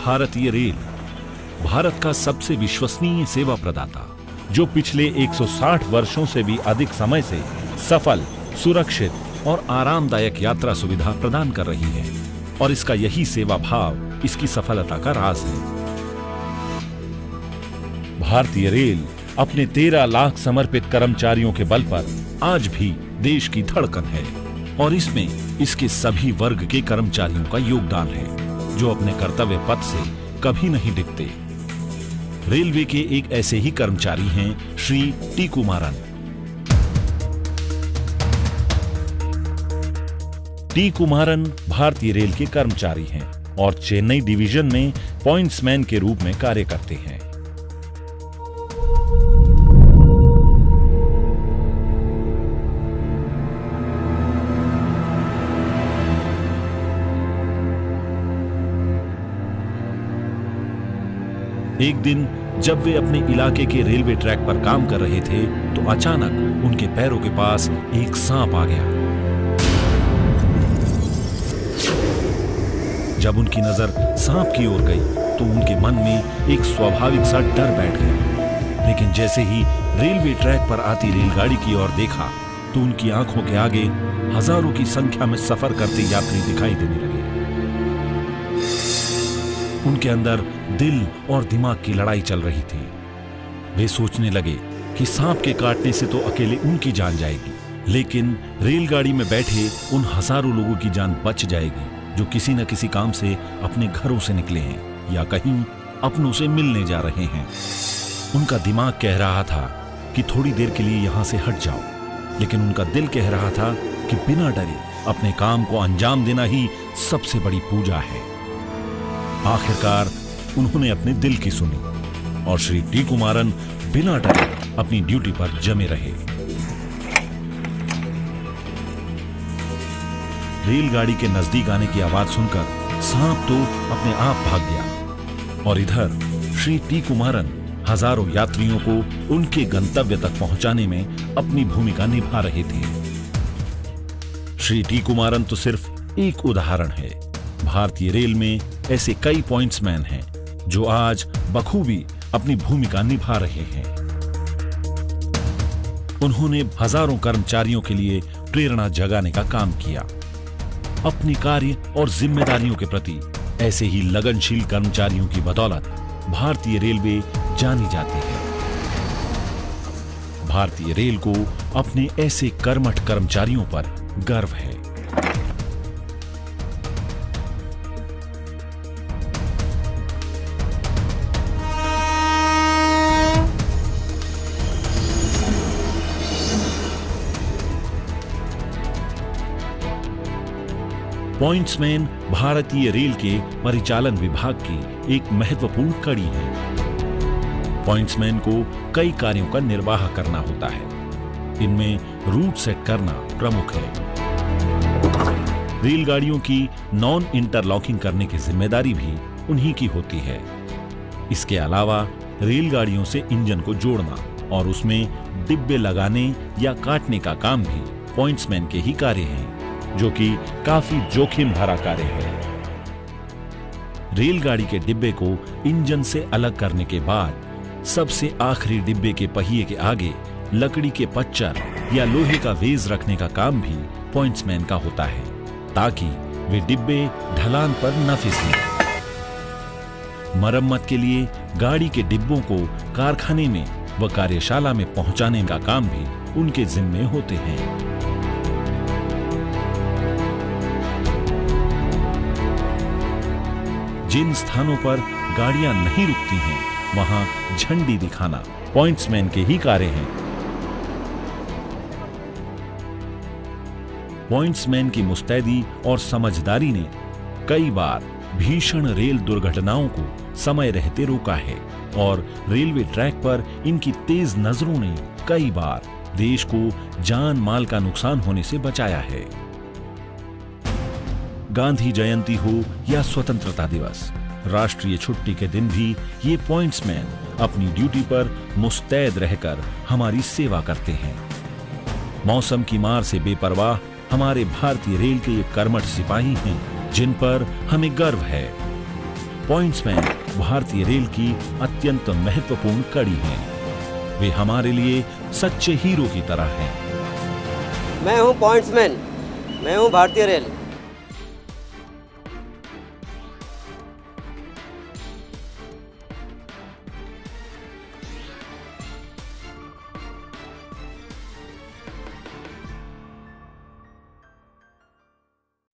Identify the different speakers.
Speaker 1: भारतीय रेल, भारत का सबसे विश्वसनीय सेवा प्रदाता, जो पिछले 160 वर्षों से भी अधिक समय से सफल, सुरक्षित और आरामदायक यात्रा सुविधा प्रदान कर रही है। और इसका यही सेवा भाव इसकी सफलता का राज है। भारतीय रेल अपने 13 लाख समर्पित कर्मचारियों के बल पर आज भी देश की धड़कन है और इसमें इसके सभी वर्ग के कर्मचारियों का योगदान है, जो अपने कर्तव्य पथ से कभी नहीं डिगते। रेलवे के एक ऐसे ही कर्मचारी हैं श्री टी कुमारन। टी कुमारन भारतीय रेल के कर्मचारी हैं और चेन्नई डिवीजन में पॉइंट्समैन के रूप में कार्य करते हैं। एक दिन जब वे अपने इलाके के रेलवे ट्रैक पर काम कर रहे थे तो अचानक उनके पैरों के पास एक सांप आ गया। जब उनकी नजर सांप की ओर गई तो उनके मन में एक स्वाभाविक सा डर बैठ गया। लेकिन जैसे ही रेलवे ट्रैक पर आती रेलगाड़ी की ओर देखा तो उनकी आंखों के आगे हजारों की संख्या में सफर करते यात्री दिखाई देने लगे। उनके अंदर दिल और दिमाग की लड़ाई चल रही थी। वे सोचने लगे कि सांप के काटने से तो अकेले उनकी जान जाएगी, लेकिन रेलगाड़ी में बैठे उन हजारों लोगों की जान बच जाएगी जो किसी न किसी काम से अपने घरों से निकले हैं या कहीं अपनों से मिलने जा रहे हैं। उनका दिमाग कह रहा था कि थोड़ी देर के लिए यहां से हट जाओ, लेकिन उनका दिल कह रहा था कि बिना डरे अपने काम को अंजाम देना ही सबसे बड़ी पूजा है। आखिरकार उन्होंने अपने दिल की सुनी और श्री टी कुमारन बिना डरे अपनी ड्यूटी पर जमे रहे। रेलगाड़ी के नजदीक आने की आवाज सुनकर सांप तो अपने आप भाग गया और इधर श्री टी कुमारन हजारों यात्रियों को उनके गंतव्य तक पहुंचाने में अपनी भूमिका निभा रहे थे। श्री टी कुमारन तो सिर्फ एक उदाहरण है। भारतीय रेल में ऐसे कई पॉइंट्समैन हैं जो आज बखूबी अपनी भूमिका निभा रहे हैं। उन्होंने हजारों कर्मचारियों के लिए प्रेरणा जगाने का काम किया। अपनी कार्य और जिम्मेदारियों के प्रति ऐसे ही लगनशील कर्मचारियों की बदौलत भारतीय रेलवे जानी जाती है। भारतीय रेल को अपने ऐसे कर्मठ कर्मचारियों पर गर्व है। पॉइंट्समैन भारतीय रेल के परिचालन विभाग की एक महत्वपूर्ण कड़ी है। पॉइंट्समैन को कई कार्यों का निर्वाह करना होता है। इनमें रूट सेट करना प्रमुख है। रेलगाड़ियों की नॉन इंटरलॉकिंग करने की जिम्मेदारी भी उन्हीं की होती है। इसके अलावा रेलगाड़ियों से इंजन को जोड़ना और उसमें डिब्बे लगाने या काटने का काम भी पॉइंट्समैन के ही कार्य हैं, जो कि काफी जोखिम भरा कार्य है। रेलगाड़ी के डिब्बे को इंजन से अलग करने के बाद सबसे आखिरी डिब्बे के पहिए के आगे लकड़ी के पच्चर या लोहे का वेज रखने का काम भी पॉइंट्समैन का होता है, ताकि वे डिब्बे ढलान पर न फिसलें। मरम्मत के लिए गाड़ी के डिब्बों को कारखाने में व कार्यशाला में पहुंचाने का काम भी उनके जिम्मे होते हैं। जिन स्थानों पर गाड़ियां नहीं रुकती हैं, वहां झंडी दिखाना पॉइंट्समैन के ही कार्य हैं। पॉइंट्समैन की मुस्तैदी और समझदारी ने कई बार भीषण रेल दुर्घटनाओं को समय रहते रोका है और रेलवे ट्रैक पर इनकी तेज नजरों ने कई बार देश को जान माल का नुकसान होने से बचाया है। गांधी जयंती हो या स्वतंत्रता दिवस, राष्ट्रीय छुट्टी के दिन भी ये पॉइंट्समैन अपनी ड्यूटी पर मुस्तैद रहकर हमारी सेवा करते हैं। मौसम की मार से बेपरवाह हमारे भारतीय रेल के ये कर्मठ सिपाही हैं, जिन पर हमें गर्व है। पॉइंट्समैन भारतीय रेल की अत्यंत महत्वपूर्ण कड़ी हैं। वे हमारे लिए सच्चे हीरो की तरह हैं।
Speaker 2: मैं हूँ पॉइंट्समैन, मैं हूँ भारतीय रेल।